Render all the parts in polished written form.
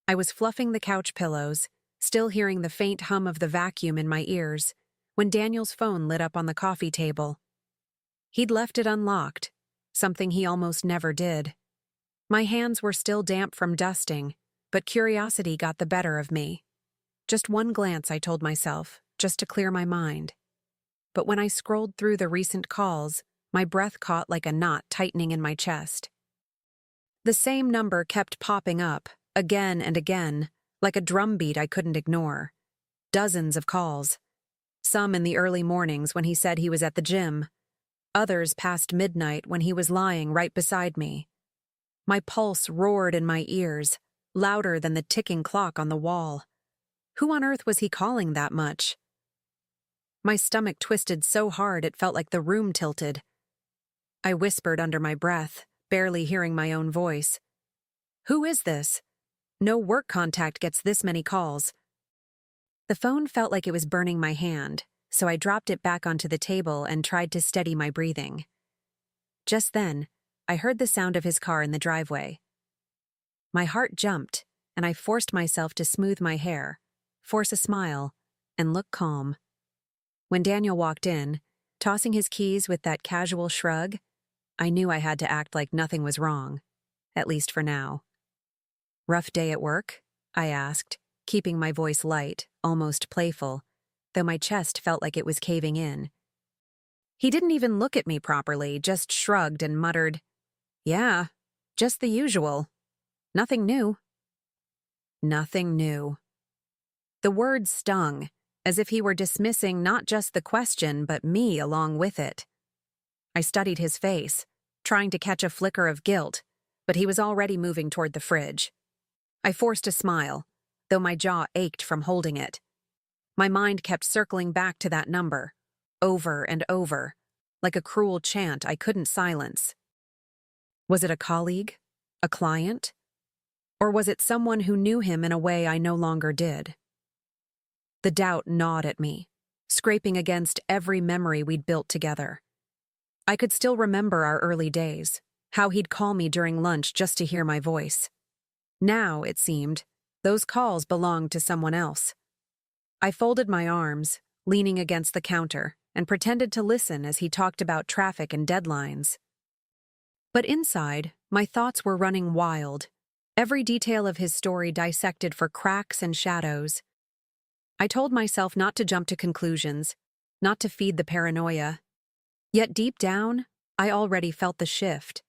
I was fluffing the couch pillows, still hearing the faint hum of the vacuum in my ears, when Daniel's phone lit up on the coffee table. He'd left it unlocked, something he almost never did. My hands were still damp from dusting, but curiosity got the better of me. Just one glance, I told myself, just to clear my mind. But when I scrolled through the recent calls, my breath caught like a knot tightening in my chest. The same number kept popping up, again and again, like a drumbeat I couldn't ignore. Dozens of calls. Some in the early mornings when he said he was at the gym. Others past midnight when he was lying right beside me. My pulse roared in my ears, louder than the ticking clock on the wall. Who on earth was he calling that much? My stomach twisted so hard it felt like the room tilted. I whispered under my breath, barely hearing my own voice. Who is this? No work contact gets this many calls. The phone felt like it was burning my hand, so I dropped it back onto the table and tried to steady my breathing. Just then, I heard the sound of his car in the driveway. My heart jumped, and I forced myself to smooth my hair, force a smile, and look calm. When Daniel walked in, tossing his keys with that casual shrug, I knew I had to act like nothing was wrong, at least for now. "Rough day at work?" I asked, keeping my voice light, almost playful, though my chest felt like it was caving in. He didn't even look at me properly, just shrugged and muttered, "Yeah, just the usual. Nothing new." Nothing new. The words stung, as if he were dismissing not just the question but me along with it. I studied his face, trying to catch a flicker of guilt, but he was already moving toward the fridge. I forced a smile, though my jaw ached from holding it. My mind kept circling back to that number, over and over, like a cruel chant I couldn't silence. Was it a colleague? A client? Or was it someone who knew him in a way I no longer did? The doubt gnawed at me, scraping against every memory we'd built together. I could still remember our early days, how he'd call me during lunch just to hear my voice. Now, it seemed, those calls belonged to someone else. I folded my arms, leaning against the counter, and pretended to listen as he talked about traffic and deadlines. But inside, my thoughts were running wild, every detail of his story dissected for cracks and shadows. I told myself not to jump to conclusions, not to feed the paranoia. Yet deep down, I already felt the shift.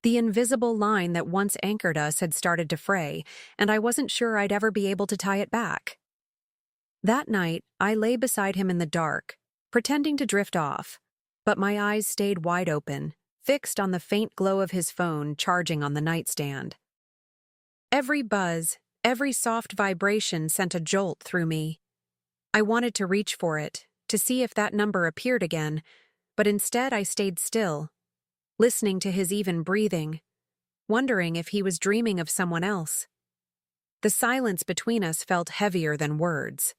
The invisible line that once anchored us had started to fray, and I wasn't sure I'd ever be able to tie it back. That night, I lay beside him in the dark, pretending to drift off, but my eyes stayed wide open, fixed on the faint glow of his phone charging on the nightstand. Every buzz, every soft vibration sent a jolt through me. I wanted to reach for it, to see if that number appeared again, but instead I stayed still, listening to his even breathing, wondering if he was dreaming of someone else. The silence between us felt heavier than words.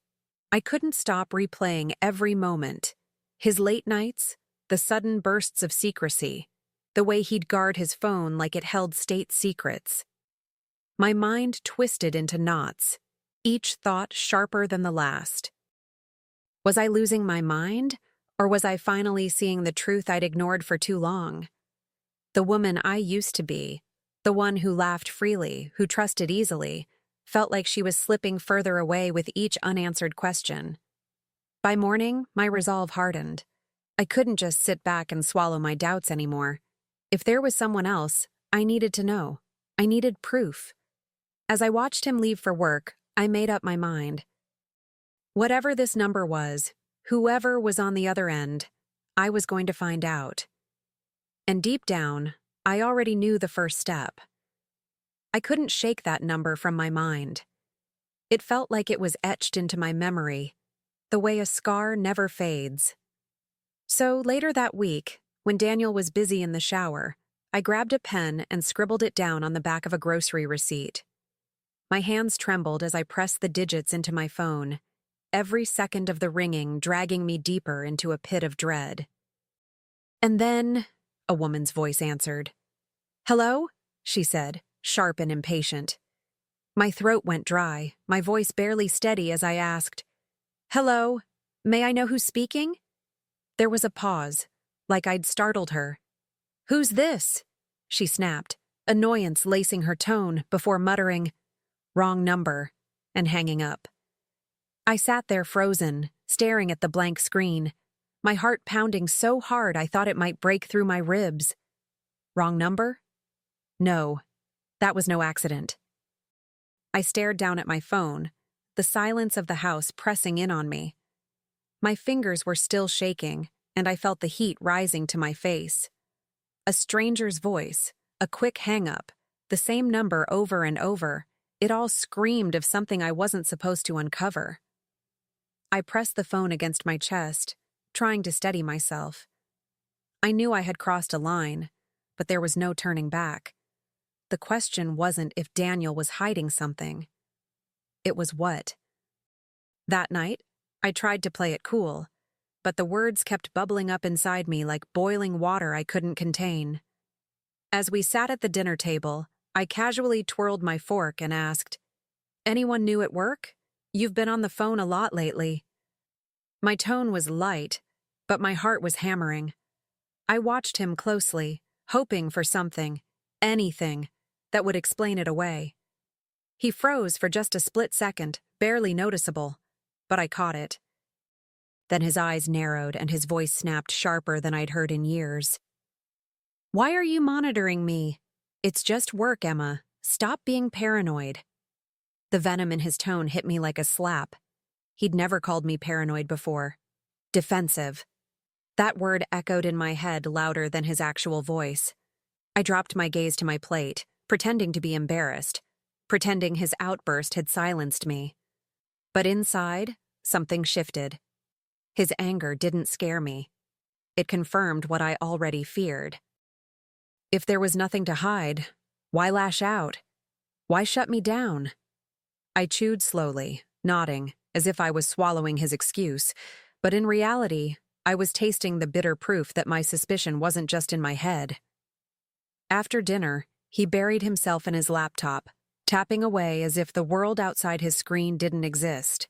I couldn't stop replaying every moment. His late nights, the sudden bursts of secrecy, the way he'd guard his phone like it held state secrets. My mind twisted into knots, each thought sharper than the last. Was I losing my mind, or was I finally seeing the truth I'd ignored for too long? The woman I used to be, the one who laughed freely, who trusted easily, felt like she was slipping further away with each unanswered question. By morning, my resolve hardened. I couldn't just sit back and swallow my doubts anymore. If there was someone else, I needed to know. I needed proof. As I watched him leave for work, I made up my mind. Whatever this number was, whoever was on the other end, I was going to find out. And deep down, I already knew the first step. I couldn't shake that number from my mind. It felt like it was etched into my memory, the way a scar never fades. So later that week, when Daniel was busy in the shower, I grabbed a pen and scribbled it down on the back of a grocery receipt. My hands trembled as I pressed the digits into my phone, every second of the ringing dragging me deeper into a pit of dread. And then, a woman's voice answered. "Hello?" she said, sharp and impatient. My throat went dry, my voice barely steady as I asked, "Hello, may I know who's speaking?" There was a pause, like I'd startled her. "Who's this?" she snapped, annoyance lacing her tone before muttering, "Wrong number," and hanging up. I sat there frozen, staring at the blank screen, my heart pounding so hard I thought it might break through my ribs. Wrong number? No, that was no accident. I stared down at my phone, the silence of the house pressing in on me. My fingers were still shaking, and I felt the heat rising to my face. A stranger's voice, a quick hang-up, the same number over and over, it all screamed of something I wasn't supposed to uncover. I pressed the phone against my chest, trying to steady myself. I knew I had crossed a line, but there was no turning back. The question wasn't if Daniel was hiding something. It was what. That night, I tried to play it cool, but the words kept bubbling up inside me like boiling water I couldn't contain. As we sat at the dinner table, I casually twirled my fork and asked, "Anyone new at work? You've been on the phone a lot lately." My tone was light, but my heart was hammering. I watched him closely, hoping for something, anything, that would explain it away. He froze for just a split second, barely noticeable, but I caught it. Then his eyes narrowed and his voice snapped sharper than I'd heard in years. "Why are you monitoring me? It's just work, Emma. Stop being paranoid." The venom in his tone hit me like a slap. He'd never called me paranoid before. Defensive. That word echoed in my head louder than his actual voice. I dropped my gaze to my plate, pretending to be embarrassed, pretending his outburst had silenced me. But inside, something shifted. His anger didn't scare me. It confirmed what I already feared. If there was nothing to hide, why lash out? Why shut me down? I chewed slowly, nodding, as if I was swallowing his excuse, but in reality, I was tasting the bitter proof that my suspicion wasn't just in my head. After dinner, he buried himself in his laptop, tapping away as if the world outside his screen didn't exist.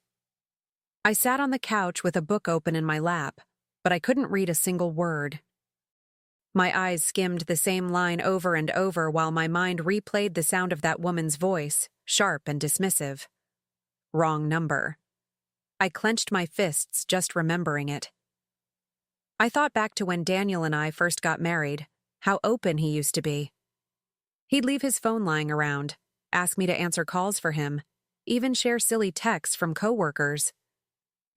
I sat on the couch with a book open in my lap, but I couldn't read a single word. My eyes skimmed the same line over and over while my mind replayed the sound of that woman's voice, sharp and dismissive. Wrong number. I clenched my fists just remembering it. I thought back to when Daniel and I first got married, how open he used to be. He'd leave his phone lying around, ask me to answer calls for him, even share silly texts from coworkers.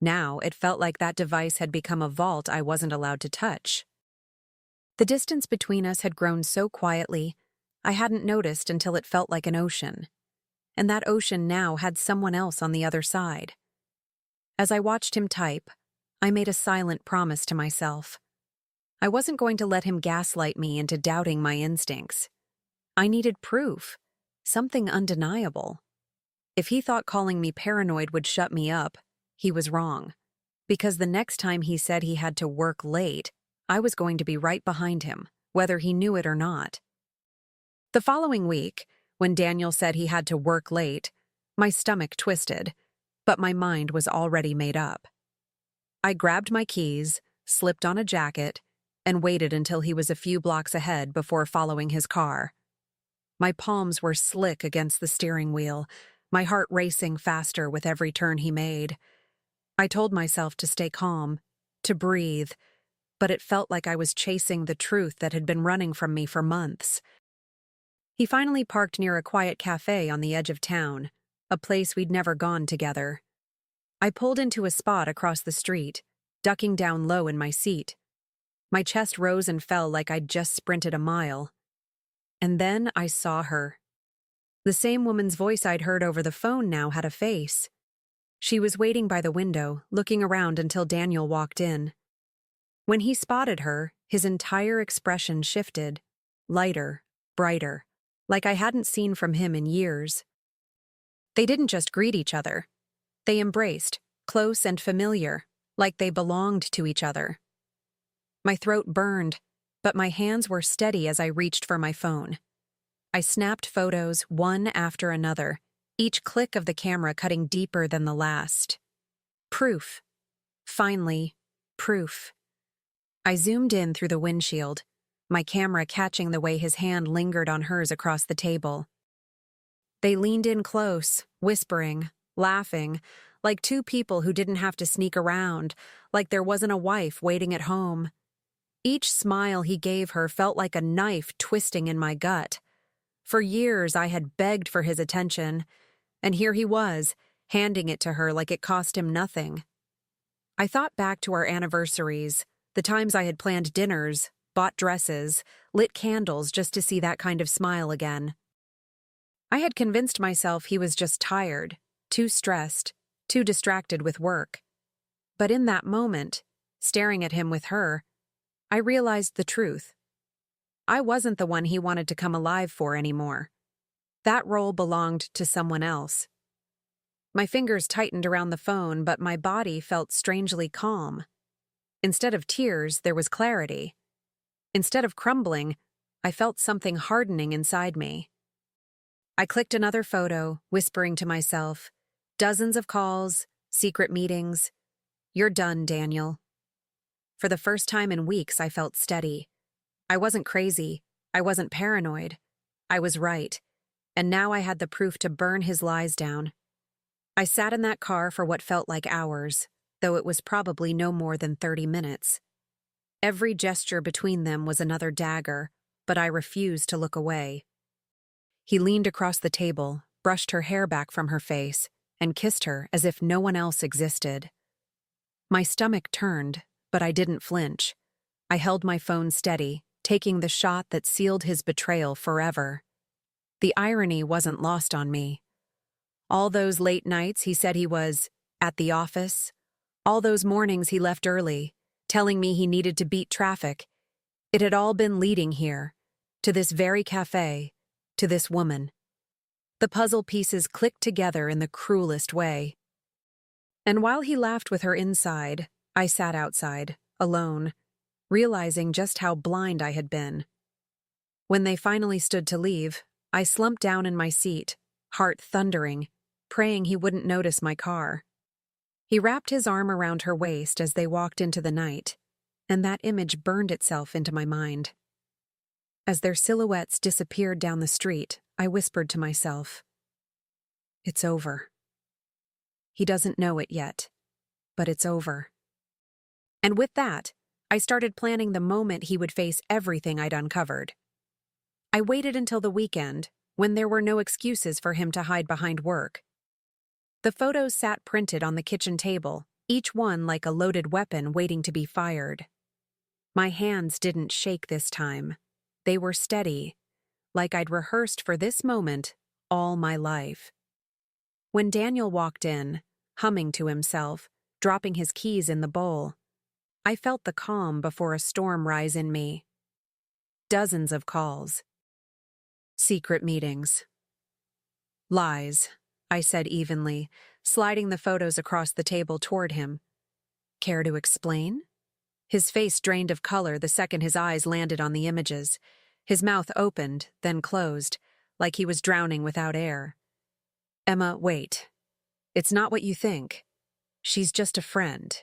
Now it felt like that device had become a vault I wasn't allowed to touch. The distance between us had grown so quietly, I hadn't noticed until it felt like an ocean. And that ocean now had someone else on the other side. As I watched him type, I made a silent promise to myself. I wasn't going to let him gaslight me into doubting my instincts. I needed proof, something undeniable. If he thought calling me paranoid would shut me up, he was wrong. Because the next time he said he had to work late, I was going to be right behind him, whether he knew it or not. The following week, when Daniel said he had to work late, my stomach twisted, but my mind was already made up. I grabbed my keys, slipped on a jacket, and waited until he was a few blocks ahead before following his car. My palms were slick against the steering wheel, my heart racing faster with every turn he made. I told myself to stay calm, to breathe, but it felt like I was chasing the truth that had been running from me for months. He finally parked near a quiet cafe on the edge of town, a place we'd never gone together. I pulled into a spot across the street, ducking down low in my seat. My chest rose and fell like I'd just sprinted a mile. And then I saw her. The same woman's voice I'd heard over the phone now had a face. She was waiting by the window, looking around until Daniel walked in. When he spotted her, his entire expression shifted, lighter, brighter, like I hadn't seen from him in years. They didn't just greet each other. They embraced, close and familiar, like they belonged to each other. My throat burned, but my hands were steady as I reached for my phone. I snapped photos one after another, each click of the camera cutting deeper than the last. Proof. Finally, proof. I zoomed in through the windshield, my camera catching the way his hand lingered on hers across the table. They leaned in close, whispering, laughing, like two people who didn't have to sneak around, like there wasn't a wife waiting at home. Each smile he gave her felt like a knife twisting in my gut. For years I had begged for his attention, and here he was, handing it to her like it cost him nothing. I thought back to our anniversaries, the times I had planned dinners, bought dresses, lit candles just to see that kind of smile again. I had convinced myself he was just tired, too stressed, too distracted with work. But in that moment, staring at him with her, I realized the truth. I wasn't the one he wanted to come alive for anymore. That role belonged to someone else. My fingers tightened around the phone, but my body felt strangely calm. Instead of tears, there was clarity. Instead of crumbling, I felt something hardening inside me. I clicked another photo, whispering to myself, dozens of calls, secret meetings. You're done, Daniel. For the first time in weeks, I felt steady. I wasn't crazy. I wasn't paranoid. I was right. And now I had the proof to burn his lies down. I sat in that car for what felt like hours, though it was probably no more than 30 minutes. Every gesture between them was another dagger, but I refused to look away. He leaned across the table, brushed her hair back from her face, and kissed her as if no one else existed. My stomach turned, but I didn't flinch. I held my phone steady, taking the shot that sealed his betrayal forever. The irony wasn't lost on me. All those late nights he said he was at the office, all those mornings he left early, telling me he needed to beat traffic, it had all been leading here, to this very cafe, to this woman. The puzzle pieces clicked together in the cruelest way. And while he laughed with her inside, I sat outside, alone, realizing just how blind I had been. When they finally stood to leave, I slumped down in my seat, heart thundering, praying he wouldn't notice my car. He wrapped his arm around her waist as they walked into the night, and that image burned itself into my mind. As their silhouettes disappeared down the street, I whispered to myself, "It's over." He doesn't know it yet, but it's over. And with that, I started planning the moment he would face everything I'd uncovered. I waited until the weekend, when there were no excuses for him to hide behind work. The photos sat printed on the kitchen table, each one like a loaded weapon waiting to be fired. My hands didn't shake this time. They were steady, like I'd rehearsed for this moment all my life. When Daniel walked in, humming to himself, dropping his keys in the bowl, I felt the calm before a storm rise in me. Dozens of calls. Secret meetings. Lies, I said evenly, sliding the photos across the table toward him. Care to explain? His face drained of color the second his eyes landed on the images. His mouth opened, then closed, like he was drowning without air. Emma, wait. It's not what you think. She's just a friend.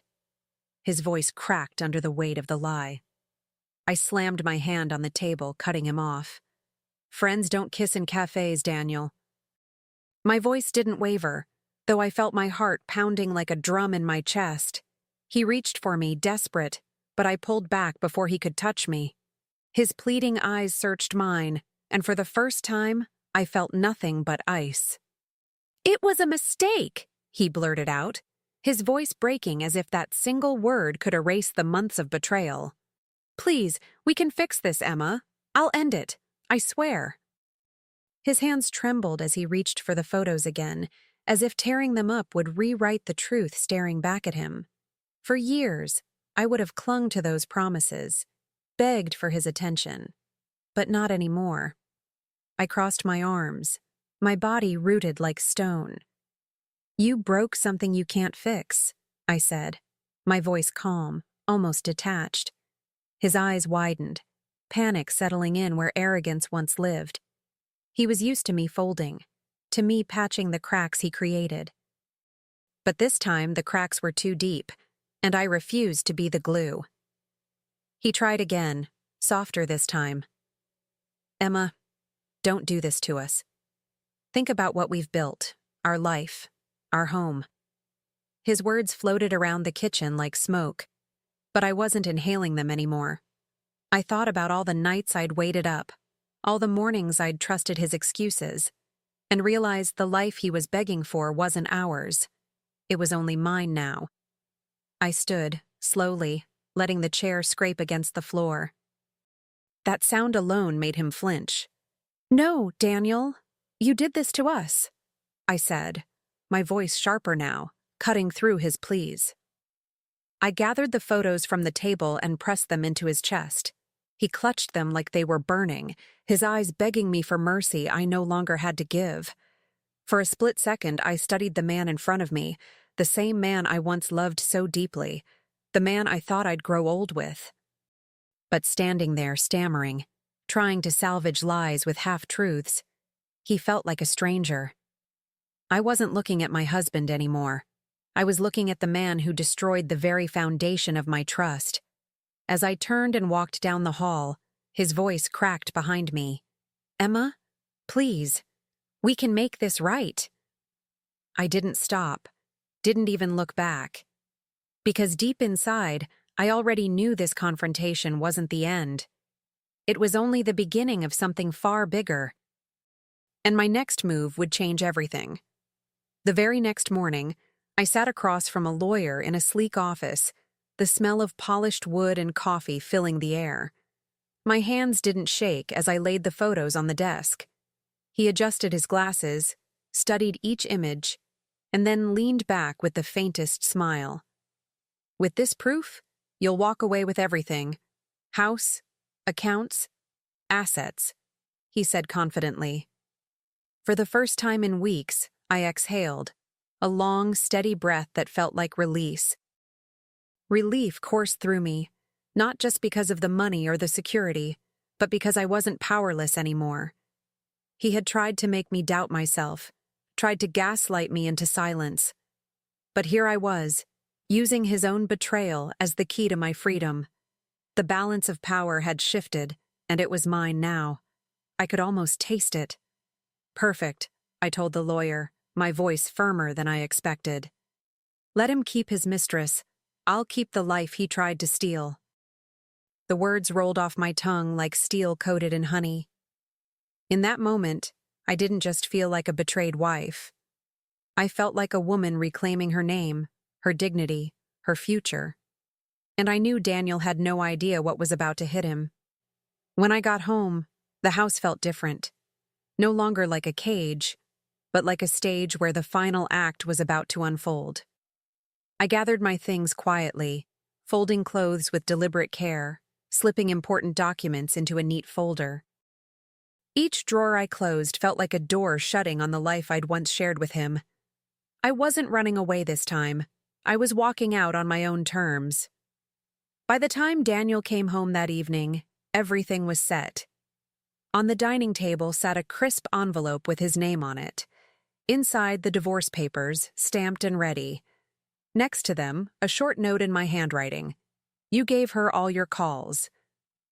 His voice cracked under the weight of the lie. I slammed my hand on the table, cutting him off. Friends don't kiss in cafes, Daniel. My voice didn't waver, though I felt my heart pounding like a drum in my chest. He reached for me, desperate, but I pulled back before he could touch me. His pleading eyes searched mine, and for the first time, I felt nothing but ice. "It was a mistake," he blurted out, his voice breaking as if that single word could erase the months of betrayal. "Please, we can fix this, Emma. I'll end it. I swear." His hands trembled as he reached for the photos again, as if tearing them up would rewrite the truth staring back at him. For years, I would have clung to those promises, begged for his attention. But not anymore. I crossed my arms, my body rooted like stone. "You broke something you can't fix," I said, my voice calm, almost detached. His eyes widened, panic settling in where arrogance once lived. He was used to me folding, to me patching the cracks he created. But this time the cracks were too deep, and I refused to be the glue. He tried again, softer this time. Emma, don't do this to us. Think about what we've built, our life, our home. His words floated around the kitchen like smoke, but I wasn't inhaling them anymore. I thought about all the nights I'd waited up, all the mornings I'd trusted his excuses, and realized the life he was begging for wasn't ours. It was only mine now. I stood, slowly, letting the chair scrape against the floor. That sound alone made him flinch. "No, Daniel, you did this to us," I said, my voice sharper now, cutting through his pleas. I gathered the photos from the table and pressed them into his chest. He clutched them like they were burning, his eyes begging me for mercy I no longer had to give. For a split second, I studied the man in front of me, the same man I once loved so deeply, the man I thought I'd grow old with. But standing there, stammering, trying to salvage lies with half-truths, he felt like a stranger. I wasn't looking at my husband anymore. I was looking at the man who destroyed the very foundation of my trust. As I turned and walked down the hall, his voice cracked behind me. "Emma, please, we can make this right." I didn't stop, didn't even look back. Because deep inside, I already knew this confrontation wasn't the end. It was only the beginning of something far bigger. And my next move would change everything. The very next morning, I sat across from a lawyer in a sleek office, the smell of polished wood and coffee filling the air. My hands didn't shake as I laid the photos on the desk. He adjusted his glasses, studied each image, and then leaned back with the faintest smile. "With this proof, you'll walk away with everything. House, accounts, assets," he said confidently. For the first time in weeks, I exhaled, a long, steady breath that felt like release. Relief coursed through me, not just because of the money or the security, but because I wasn't powerless anymore. He had tried to make me doubt myself, tried to gaslight me into silence. But here I was, using his own betrayal as the key to my freedom. The balance of power had shifted, and it was mine now. I could almost taste it. "Perfect," I told the lawyer, my voice firmer than I expected. "Let him keep his mistress. I'll keep the life he tried to steal." The words rolled off my tongue like steel coated in honey. In that moment, I didn't just feel like a betrayed wife. I felt like a woman reclaiming her name, her dignity, her future. And I knew Daniel had no idea what was about to hit him. When I got home, the house felt different. No longer like a cage, but like a stage where the final act was about to unfold. I gathered my things quietly, folding clothes with deliberate care, slipping important documents into a neat folder. Each drawer I closed felt like a door shutting on the life I'd once shared with him. I wasn't running away this time. I was walking out on my own terms. By the time Daniel came home that evening, everything was set. On the dining table sat a crisp envelope with his name on it. Inside, the divorce papers, stamped and ready. Next to them, a short note in my handwriting. "You gave her all your calls.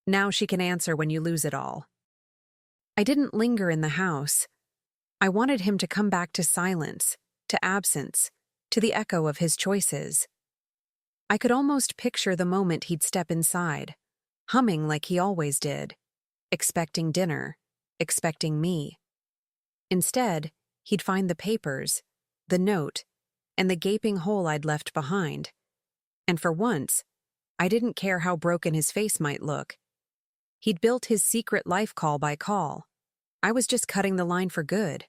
Now she can answer when you lose it all." I didn't linger in the house. I wanted him to come back to silence, to absence, to the echo of his choices. I could almost picture the moment he'd step inside, humming like he always did, expecting dinner, expecting me. Instead, he'd find the papers, the note, and the gaping hole I'd left behind. And for once, I didn't care how broken his face might look. He'd built his secret life call by call. I was just cutting the line for good.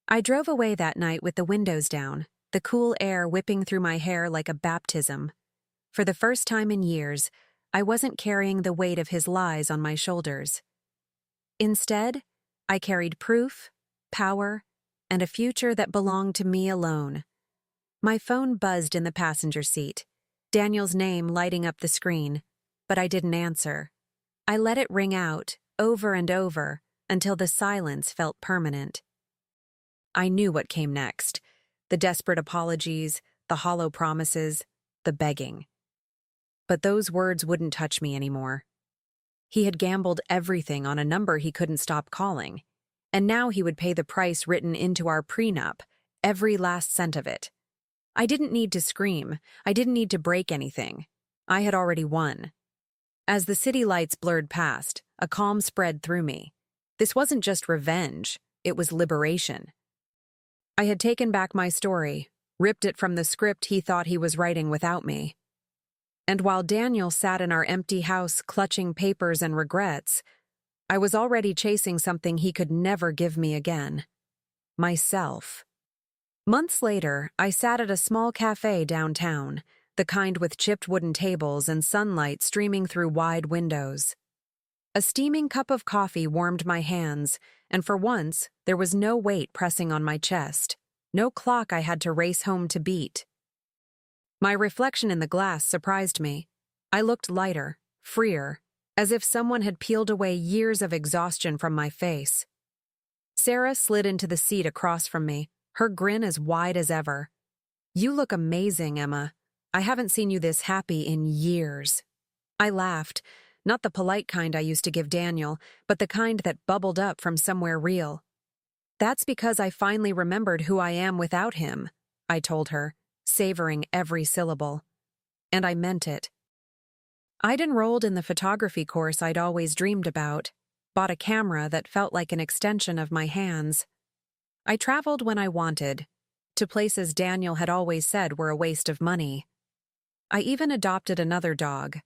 I drove away that night with the windows down, the cool air whipping through my hair like a baptism. For the first time in years, I wasn't carrying the weight of his lies on my shoulders. Instead, I carried proof, power, and a future that belonged to me alone. My phone buzzed in the passenger seat, Daniel's name lighting up the screen, but I didn't answer. I let it ring out, over and over, until the silence felt permanent. I knew what came next. The desperate apologies, the hollow promises, the begging. But those words wouldn't touch me anymore. He had gambled everything on a number he couldn't stop calling, and now he would pay the price written into our prenup, every last cent of it. I didn't need to scream. I didn't need to break anything. I had already won. As the city lights blurred past, a calm spread through me. This wasn't just revenge, it was liberation. I had taken back my story, ripped it from the script he thought he was writing without me. And while Daniel sat in our empty house clutching papers and regrets, I was already chasing something he could never give me again. Myself. Months later, I sat at a small cafe downtown, the kind with chipped wooden tables and sunlight streaming through wide windows. A steaming cup of coffee warmed my hands, and for once, there was no weight pressing on my chest, no clock I had to race home to beat. My reflection in the glass surprised me. I looked lighter, freer, as if someone had peeled away years of exhaustion from my face. Sarah slid into the seat across from me, her grin as wide as ever. "You look amazing, Emma. I haven't seen you this happy in years." I laughed, not the polite kind I used to give Daniel, but the kind that bubbled up from somewhere real. "That's because I finally remembered who I am without him," I told her, savoring every syllable. And I meant it. I'd enrolled in the photography course I'd always dreamed about, bought a camera that felt like an extension of my hands. I traveled when I wanted, to places Daniel had always said were a waste of money. I even adopted another dog.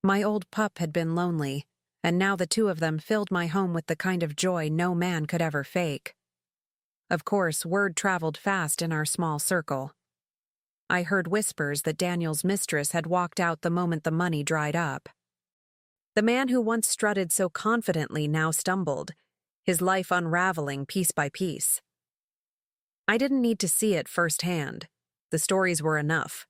My old pup had been lonely, and now the two of them filled my home with the kind of joy no man could ever fake. Of course, word traveled fast in our small circle. I heard whispers that Daniel's mistress had walked out the moment the money dried up. The man who once strutted so confidently now stumbled, his life unraveling piece by piece. I didn't need to see it firsthand. The stories were enough.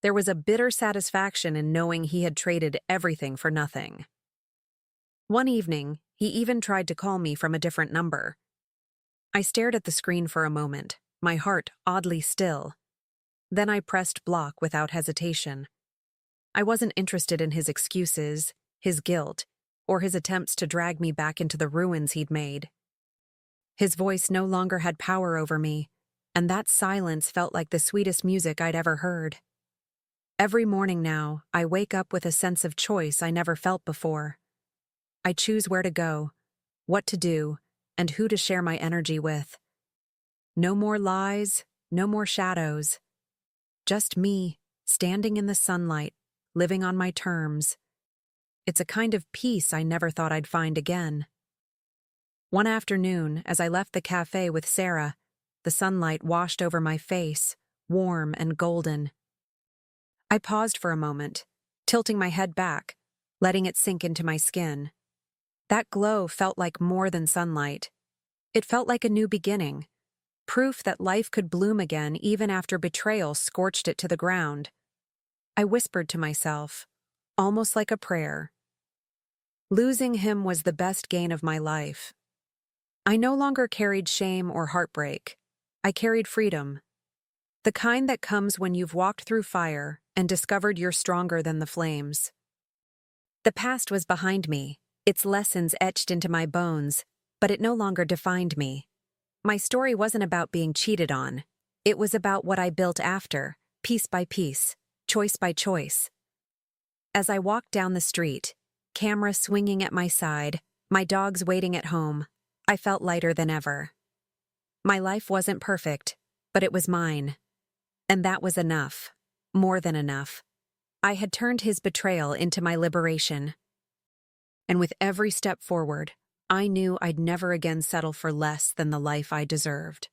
There was a bitter satisfaction in knowing he had traded everything for nothing. One evening, he even tried to call me from a different number. I stared at the screen for a moment, my heart oddly still. Then I pressed block without hesitation. I wasn't interested in his excuses, his guilt, or his attempts to drag me back into the ruins he'd made. His voice no longer had power over me, and that silence felt like the sweetest music I'd ever heard. Every morning now, I wake up with a sense of choice I never felt before. I choose where to go, what to do, and who to share my energy with. No more lies, no more shadows. Just me, standing in the sunlight, living on my terms. It's a kind of peace I never thought I'd find again. One afternoon, as I left the cafe with Sarah, the sunlight washed over my face, warm and golden. I paused for a moment, tilting my head back, letting it sink into my skin. That glow felt like more than sunlight. It felt like a new beginning, proof that life could bloom again even after betrayal scorched it to the ground. I whispered to myself, almost like a prayer. Losing him was the best gain of my life. I no longer carried shame or heartbreak. I carried freedom. The kind that comes when you've walked through fire and discovered you're stronger than the flames. The past was behind me, its lessons etched into my bones, but it no longer defined me. My story wasn't about being cheated on. It was about what I built after, piece by piece, choice by choice. As I walked down the street, camera swinging at my side, my dogs waiting at home, I felt lighter than ever. My life wasn't perfect, but it was mine. And that was enough. More than enough. I had turned his betrayal into my liberation. And with every step forward, I knew I'd never again settle for less than the life I deserved.